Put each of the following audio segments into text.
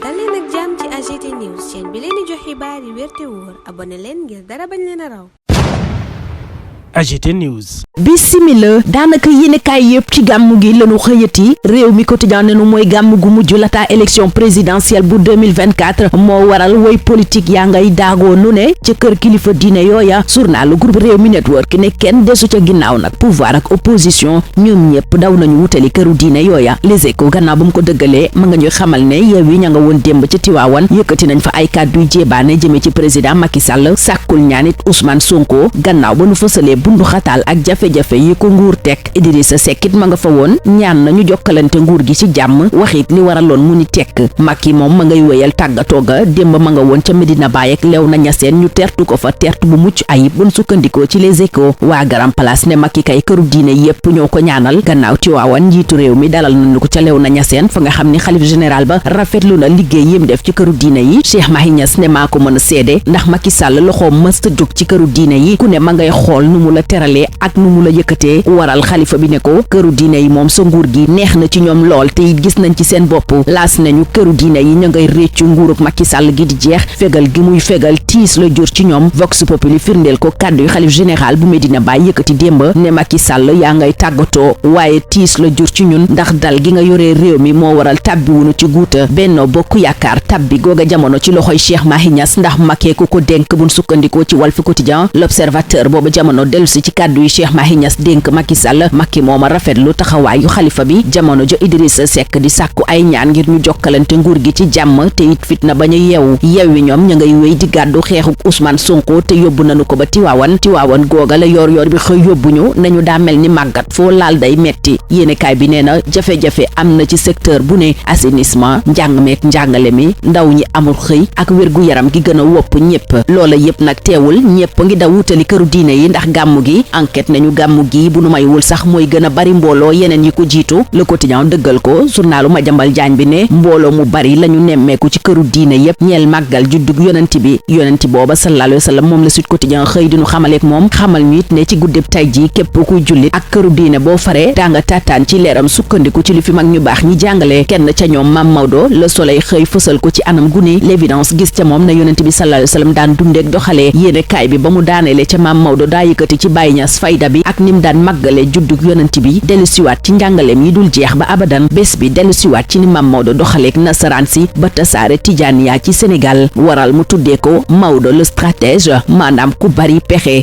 dal leen ak jàmm ci AGT News chaîne bi leen di jox xibaar yi wér te wóor abonné leen ngir dara bañ leen a raw. AGT News. bisimila daanaka yéenekaay yëpp ci gàmmu gi lañu xëyati réew mi quotidien ne nu mooy gàmmu gu mujj lataa élection présidentielle bu 2024 moo waral woy politique yaa ngay daagoo nu ne ca kër kilifa diine yooya journalu groupe réew mi network ne kenn desu ca ginnaaw nag pouvoir ak opposition ñoom ñëpp daw nañu wutali këru diine yooya Les Échos gannaaw ba mu ko dëggalee ma nga ñuy xamal ne Yewwi ña nga woon démb ca Tiwaawan yëkkati nañ fa ay kàdduy jéebaane jëme ci président Macky Sall sàkkul ñaanit Ousmane Sonko gannaaw ba nu fësalee bundu xataal ak jafe-jafe yi ko nguur teg Idrissa Seck it ma nga fa woon ñaan nañu jokkalante nguur gi ci jàmm waxit li waraloon mu ni tekk Macky moom ma ngay wéyal tàggatoo ga démb ma nga woon ca Medina Baye ak Léona Niassène ñu tertu ko fa tertu bu mucc ayib buñ sukkandikoo ci Les Échos waa Grand Place ne Macky kay këru diine yépp ñoo ko ñaanal gannaaw Tiwaawan njiitu réew mi dalal nañu ko ca Léona Niassène fa nga xam ni xalif général ba rafetlu na liggéey yim def ci këru diine yi Cheikh Mahi Niass ne maa ko mën a seede ndax Macky Sall loxoom mësta jóg ci këru diine yi ku ne ma ngay xool nu mu la teralee ak nu mu la yëkkatee waral xalifa bi ne ko këru diine yi moom sa nguur gi neex na ci ñoom lool te it gis nañ ci seen bopp laas nañu këru diine yi ña ngay réccu nguurug Macky Sall gi di jeex fegal gi muy fegal tiis la jur ci ñoom Vox Populi firndeel ko kàddu yu xalif général bu Medina Baye yëkkati démb ne Macky Sall yaa ngay tàggatoo waaye tiis la jur ci ñun ndax dal gi nga yoree réew mi moo waral tabbi wunu ci guuta Benno Bokk Yaakaar tabbi googa jamono ci loxoy Cheikh Mahi Niass ndax Macky ko dénk buñ sukkandikoo ci Walf Quotidien L'Observateur booba jamono dellusi ci kàddu yi Cheikh Mahi Niass dénk Macky Sall Macky mooma rafetlu taxawaayu xalifa bi jamono jo Idrissa Seck di sàkku ay ñaan ngir ñu jokkalante nguur gi ci jàmm te it fitna bañ a yeewu Yewwi ñoom ña ngay wéy di gàddu xeexuk Ousmane Sonko te yóbbu nañu ko ba Tiwaawan googa la yor bi xëy yóbbuñu nañu daa mel ni màggat foo laal day metti yéenekaay bi nee na jafe-jafe am na ci secteur bu ne assainissement njàng meek njàngale mi ndaw ñi amul xëy ak wérgu yaram gi gën a wopp ñépp loola yépp nag teewul ñépp ngi daw wutali këru diine yi ndax gàmmu gi enquête nañu gàmmu gi bu nu maywul sax mooy gën a bari mbooloo yeneen yi ko jiitu Le Quotidien dëggal ko journalu Madiambal Diagne bi ne mbooloo mu bari lañu nemmeeku ci këru diine yépp ñeel màggal juddug yonenti booba sallallahu alayhi wa sallam moom la Sud Quotidien xëy dinu xamaleek moom xamal ñu it ne ci guddib tay ji képp kuy jullit ak këru diine boo faree tànga tàttaan ci leeram sukkandiku ci li fi mag ñu baax ñi jàngale kenn ca ñoom Mame Maodo Le Soleil xëy fësal ko ci anam gu ne L'Évidence gis ca moom na yonent bi sallallahu alayhi wa sallam daan dundeek doxalee yéene kaay bi ba mu daaneele ca Mame Maodo daa yëkkati ci Baye Niass fayda bi ak nim daan màggale juddug yonent bi dellu siwaat ci njàngaleem yi dul jeex ba abadan bés bi dellu siwaat ci ni Mame Maodo doxaleek nasaraan si ba tasaare tijaaniya ci Sénégal waral mu tuddee ko Maodo le stratège maanaam ku bari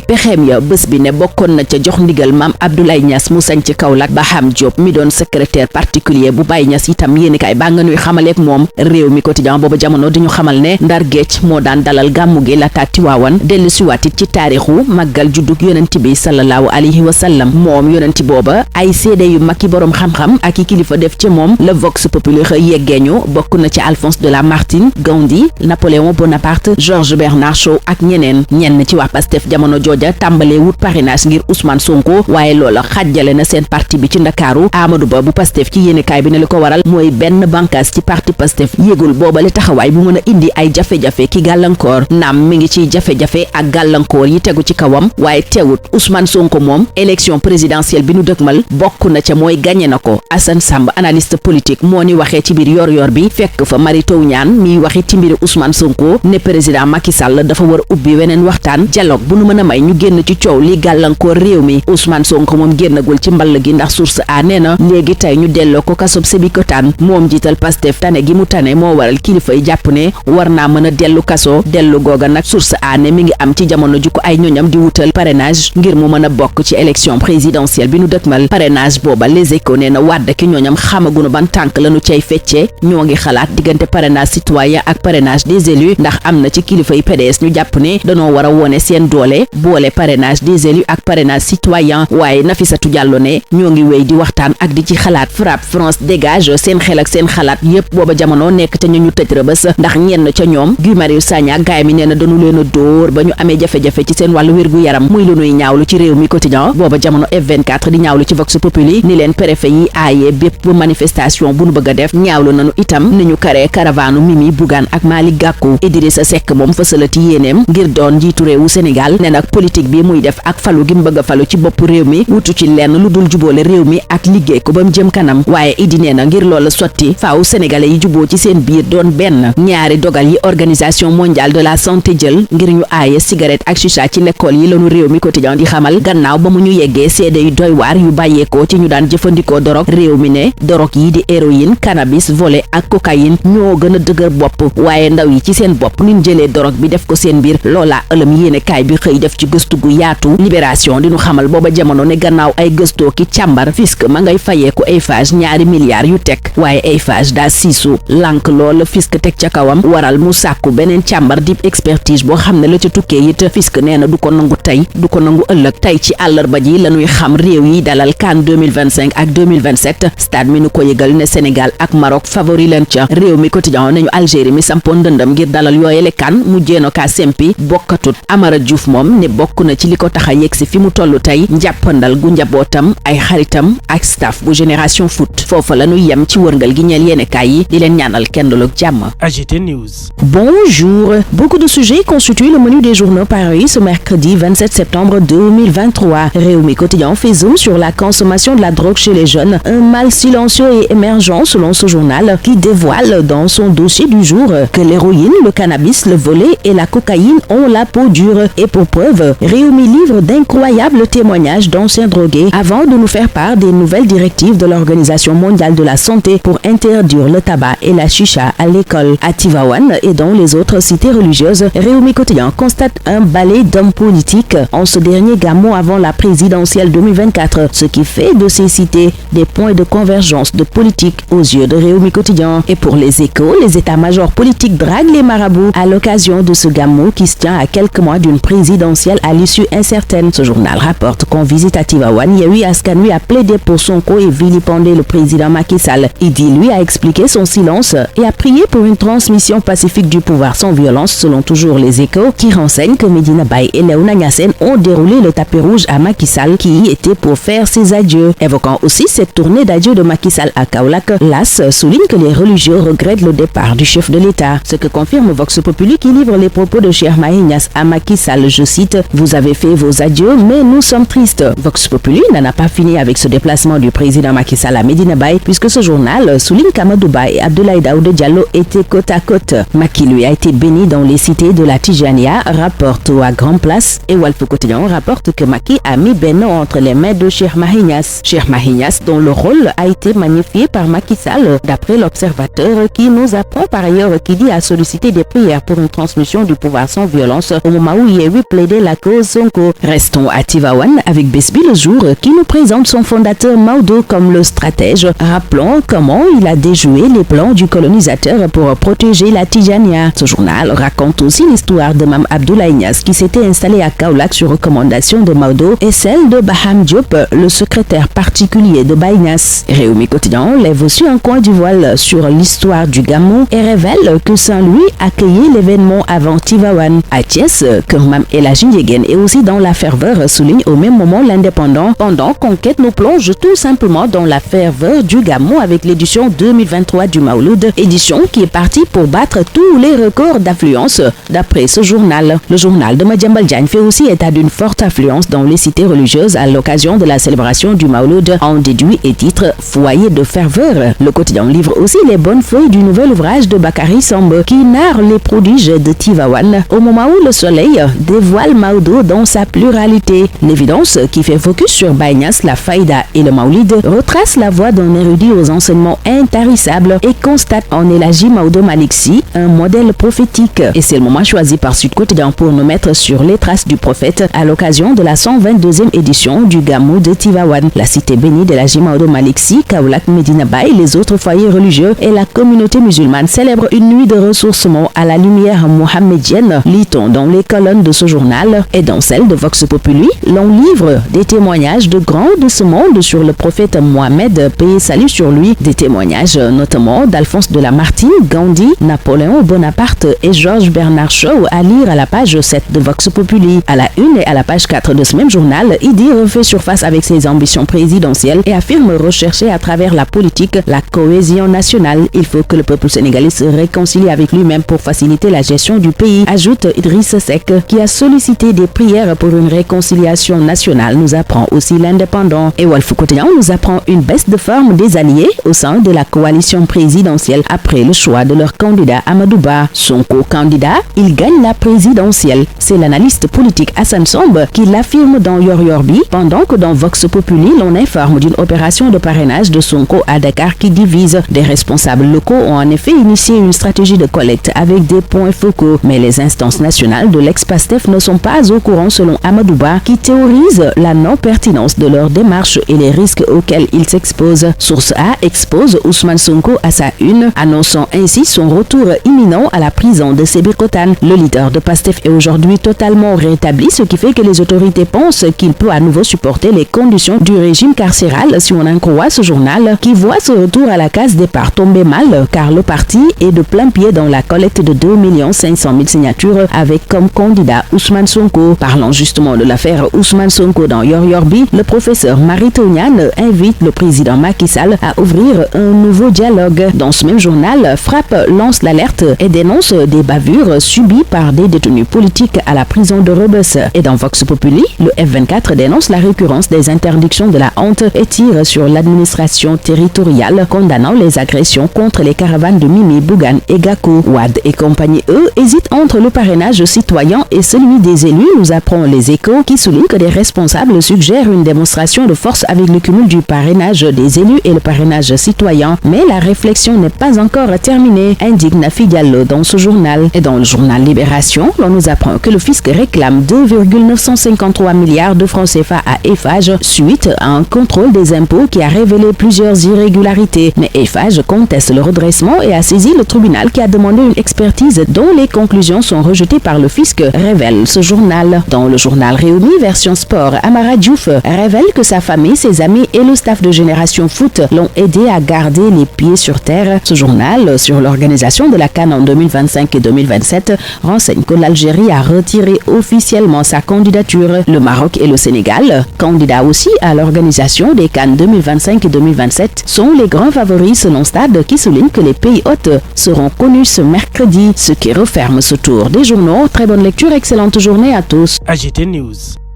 pexeem ya bés bi ne bokkoon na ca jox ndigal Mame Abdoulaye Niass mu sañ ci Kaolack Baham Diop mi doon secrétaire particulier bu Baye Niass itam yéenekaay baa nga nuy xamaleek moom réew mi quotidien booba jamono di ñu xamal ne Ndar Géej moo daan dalal gàmmu gi la Tiwaawan dellu siwaat it ci taarixu màggal juddug yonent bi sallallahu alayhi wa sallam moom yonenti booba ay seede yu mag yi boroom xam-xam ak i kilifa def ci moom le Vox Populi xëy yeggeeñu bokk na ci Alphonse de Lamartine Gandhi Napoléon Bonaparte Georges Bernard Shaw ak ñenn ci waa Pastef jamono jooja tàmbalee wut parrainage ngir Ousmane Sonko waaye loola xajjale na seen parti bi ci Ndakaaru Amadou Ba bu Pastef ci yéenekaay bi ne li ko waral mooy benn bànqaas ci parti Pastef yégul boobale taxawaay bu mën a indi ay jafe-jafe ki gàllankoor naam mi ngi ciy jafe-jafe ak gàllankoor yi tegu ci kawam waaye teewut Ousmane Sonko moom élection présidentielle bi nu dëgmal bokk na ca mooy gagné na ko Assane Samb analyste politique moo ni waxee ci biir yor bi fekk fa Mary Teuw Niane miy waxi ci mbiri Ousmane Sonko ne président Macky Sall dafa war ubbi weneen waxtaan dialogue bu nu mën a may ñu génn ci coow li gàllankoor réew mi Ousmane Sonko moom génnagul ci mball gi ndax source a nee na léegi tey ñu delloo ko kasob Sébikotane moom jiital Pastef tane gi mu tane moo waral kilifa yi jàpp ne war naa mën a dellu kaso dellu googa nag source a ne mi ngi am ci jamono ju ko ay ñoñam di wutal parrainage ngir mu mën a bokk ci élection présidentielle bi nu dëkkmal parrainage booba Les Échos nee na Wàdd ki ñooñam xamagunu ban tànk lañu cay feccee ñoo ngi xalaat diggante parrainage citoyen ak parrainage des élus ndax am na ci kilifa yi PDS ñu jàpp ne danoo war a wone seen doole boole parrainage des élus ak parrainage citoyen waaye Nafissatou Diallo ne ñoo ngi wéy di waxtaan ak di ci xalaat FRAPP France dégage seen xel ak seen xalaat yépp booba jamono nekk ca ñu tëj rëbës ndax ñenn ca ñoom Guy Marius Sagna gaay mi nee na dañu leen a dóor ba ñu amee jafe-jafe ci seen wàllu wér gu yaram muy lu nuy nuy ñaawlu ci réew mi quotidien booba jamono F24 di ñaawlu ci Vox Populi ni leen préfet yi aaye bépp manifestation bu nu bëgg a def ñaawlu nanu itam ni ñu karee caravane Mimi Bougane ak Malick Gakou. Idrissa Seck moom fësalati yéeneem ngir doon njiitu réewu Sénégal ne nag politique bi muy def ak falu gi mu bëgg a falu ci bopp réew mi wutu ci lenn lu dul jubóole réew mi ak liggéey ko ba mu jëm kanam waaye Idi nee na ngir loola sotti faaw sénégalais yi juboo ci seen biir doon benn. ñaari dogal yi organisation mondiale de la santé jël ngir ñu aaye cigarette ak chicha ci l'école yi lanu réew mi quotidien di xamal gannaaw ba mu ñu yeggee seede yu doy waar yu bàyyeekoo ci ñu daan jëfandikoo dorog réew mi ne dorog yi di héroïne cannabis volet ak cocaïne ñoo gën a dëgër bopp waaye ndaw yi ci seen bopp niñ jëlee dorog bi def ko seen mbir loola ëlëm yéene kaay bi xëy def ci gëstu gu yaatu libération di ñu xamal booba jamono ne gannaaw ay gëstoo ki càmbar fisc ma ngay fayeeku Eiffage ñaari milliards yu teg waaye Eiffage daa siisu lànk lool fisc teg ca kawam waral mu sàkku beneen càmbar dip expertise boo xam ne la ca tukkee it fisc nee na du ko nangu tey du ko nangu ëllëg tey ci àllarba ji lañuy xam réew yi dalal CAN 2025 ak 2027 stade mi nu ko yëgal ne Sénégal ak Maroc favori leen ca réew mi quotidien nañu Algérie mi sampoon dëndam ngir dalal yooyele CAN mu jéeno kaa sempi bokkatut Amara Diouf moom ne bokk na ci li ko tax a yegg si fi mu toll tey njàppandal gu njabootam ay xaritam ak staff bu Génération Foot foofa la ñuy yem ci wërngal gi ñeel yéene kaay yi di leen ñaanal kenn daloog jàmm. AGT News. Bonjour. Beaucoup de sujets constituent le menu des journaux parus ce mercredi 27 septembre 2023. Réumi Quotidien fait zoom sur la consommation de la drogue chez les jeunes, un mal silencieux et émergent selon ce journal qui dévoile dans son dossier du jour que l'héroïne, le cannabis, le volet et la cocaïne ont la peau dure. Et pour preuve, Réumi livre d'incroyables témoignages d'anciens drogués avant de nous faire part des nouvelles directives de l'Organisation mondiale de la santé pour interdire le tabac et la chicha à l'école. À Tivaouane et dans les autres cités religieuses, Réumi Quotidien constate un balai d'hommes politiques en ce dernier Gamou avant la présidentielle 2024, ce qui fait de ces cités des points de convergence de politique aux yeux de Réumi Quotidien. Et pour les Échos, les états-majors politiques draguent les marabouts à l'occasion de ce Gamou qui se tient à quelques mois d'une présidentielle à l'issue incertaine. Ce journal rapporte qu'en visite à Tivaouane, Yewwi Askan Wi a plaidé pour Sonko et vilipendé le président Macky Sall. Idi, lui, a expliqué son silence et a prié pour une transmission pacifique du pouvoir sans violence, selon toujours les Échos, qui renseignent que Medina Baye et Léona Niassène ont déroulé le tapis rouge à Macky Sall, qui y était pour faire ses adieux. Évoquant aussi cette tournée d'adieu de Macky Sall à Kaolack, l'AS souligne que les religieux regrettent le départ du chef de l'État. Ce que confirme Vox Populi qui livre les propos de Cheikh Mahi Niass à Macky Sall, je cite, « Vous avez fait vos adieux, mais nous sommes tristes ». Vox Populi n'en a pas fini avec ce déplacement du président Macky Sall à Medina Baye, puisque ce journal souligne qu'Amadou Ba et Abdoulaye Daouda Diallo étaient côte à côte. Macky lui a été béni dans les cités de la Tijania, rapporte à Grand Place, et Walf Quotidien rapporte que Macky a mis Benno entre les mains de Cheikh Mahi Niass. Cheikh Mahi Niass, dont le rôle a été magnifié par Macky Sall, d'après l'Observateur, qui nous apprend par ailleurs qu'il dit à solliciter des prières pour une transmission du pouvoir sans violence au moment où Yewwi plaidait la cause Sonko. Restons à Tivaouane avec Besbi le jour qui nous présente son fondateur Maodo comme le stratège. Rappelons comment il a déjoué les plans du colonisateur pour protéger la Tijania. Ce journal raconte aussi l'histoire de Mame Abdoulaye Niass qui s'était installé à Kaolack sur recommandation de Maodo et celle de Baham Diop, le secrétaire particulier de Baye Niass. Réumi Quotidien lève aussi un coin du voile sur l'histoire du Gamou et révèle que Saint-Louis accueillait l'événement avant Tivaouane. À Thiès, Keur Mame El Hadji Ndiéguène est aussi dans la ferveur, souligne au même moment l'Indépendant, pendant qu'Enquête nous plonge tout simplement dans la ferveur du Gamou avec l'édition 2023 du Maouloud, édition qui est partie pour battre tous les records d'affluence d'après ce journal. Le journal de Madiambal Diagne fait aussi état d'une forte affluence dans les cités religieuses à l'occasion de la célébration du Maouloud, en déduit et titre Foyer de ferveur. Le quotidien livre aussi les bonnes feuilles du nouvel ouvrage de Bakary Samb qui narre les prodiges de Tivaouane au moment où le soleil dévoile Maodo dans sa pluralité. L'évidence qui fait focus sur Baye Niass, la Faïda et le Maoulid retrace la voie d'un érudit aux enseignements intarissables et constate en El Hadji Maodo Malick Sy un modèle prophétique. Et c'est le moment choisi par Sud Quotidien pour nous mettre sur les traces du prophète à l'occasion de la 122e édition du Gamou de Tivaouane. La cité bénie d'El Hadji Maodo Malick Sy, Kaolack, Medina Baye, les autres foyers religieux et la communauté musulmane célèbrent une nuit de ressourcement à la lumière mohammedienne, lit-on dans les colonnes de ce journal et dans celles de Vox Populi. L'on livre des témoignages de grands de ce monde sur le prophète Mohammed, paix et salut sur lui, des témoignages notamment d'Alphonse de Lamartine, Gandhi, Napoléon Bonaparte et Georges Bernard Shaw à lire à la page 7 de Vox Populi. À la une et à la la page 4 de ce même journal, Idi refait surface avec ses ambitions présidentielles et affirme rechercher à travers la politique la cohésion nationale. Il faut que le peuple sénégalais se réconcilie avec lui-même pour faciliter la gestion du pays, ajoute Idrissa Seck, qui a sollicité des prières pour une réconciliation nationale, nous apprend aussi l'Indépendant. Et Walf Quotidien nous apprend une baisse de forme des alliés au sein de la coalition présidentielle après le choix de leur candidat Amadou Ba. Sonko candidat, il gagne la présidentielle. C'est l'analyste politique Hassan Somb qui l'affirme dans Yor Yorbi, pendant que dans Vox Populi, l'on informe d'une opération de parrainage de Sonko à Dakar qui divise. Des responsables locaux ont en effet initié une stratégie de collecte avec des points focaux, mais les instances nationales de l'ex-Pastef ne sont pas au courant selon Amadou Ba, qui théorise la non-pertinence de leur démarche et les risques auxquels ils s'exposent. Source A expose Ousmane Sonko à sa une, annonçant ainsi son retour imminent à la prison de Sébikotane. Le leader de Pastef est aujourd'hui totalement rétabli, ce qui fait que les autorités pensent qu'il peut à nouveau supporter les conditions du régime carcéral, si on en croit ce journal, qui voit ce retour à la case départ tomber mal, car le parti est de plein pied dans la collecte de 2 500 000 signatures avec comme candidat Ousmane Sonko. Parlant justement de l'affaire Ousmane Sonko dans Yor Yorbi, le professeur Maritonyan invite le président Macky Sall à ouvrir un nouveau dialogue. Dans ce même journal, Frappe lance l'alerte et dénonce des bavures subies par des détenus politiques à la prison de Rebeuss. Et dans Vox Populi, le F24 dénonce la récurrence des interdictions de la honte et tire sur l'administration territoriale, condamnant les agressions contre les caravanes de Mimi, Bougane et Gakou. Wade et compagnie, eux, hésitent entre le parrainage citoyen et celui des élus, nous apprend Les Échos, qui souligne que des responsables suggèrent une démonstration de force avec le cumul du parrainage des élus et le parrainage citoyen. Mais la réflexion n'est pas encore terminée, indique Nafi Diallo dans ce journal. Et dans le journal Libération, l'on nous apprend que le fisc réclame 2,953 milliards de francs CFA à Eiffage suite à un contrôle des impôts qui a révélé plusieurs irrégularités. Mais Eiffage conteste le redressement et a saisi le tribunal qui a demandé une expertise dont les conclusions sont rejetées par le fisc, révèle ce journal. Dans le journal Réumi, version sport, Amara Diouf révèle que sa famille, ses amis et le staff de Génération Foot l'ont aidé à garder les pieds sur terre. Ce journal, sur l'organisation de la CAN en 2025 et 2027, renseigne que l'Algérie a retiré officiellement sa candidature. Le Maroc et le Sénégal, candidats aussi à l'organisation des CAN 2025 et 2027, sont les grands favoris selon Stade, qui souligne que les pays hôtes seront connus ce mercredi, ce qui referme ce tour des journaux. Très bonne lecture, excellente journée à tous. AGT News.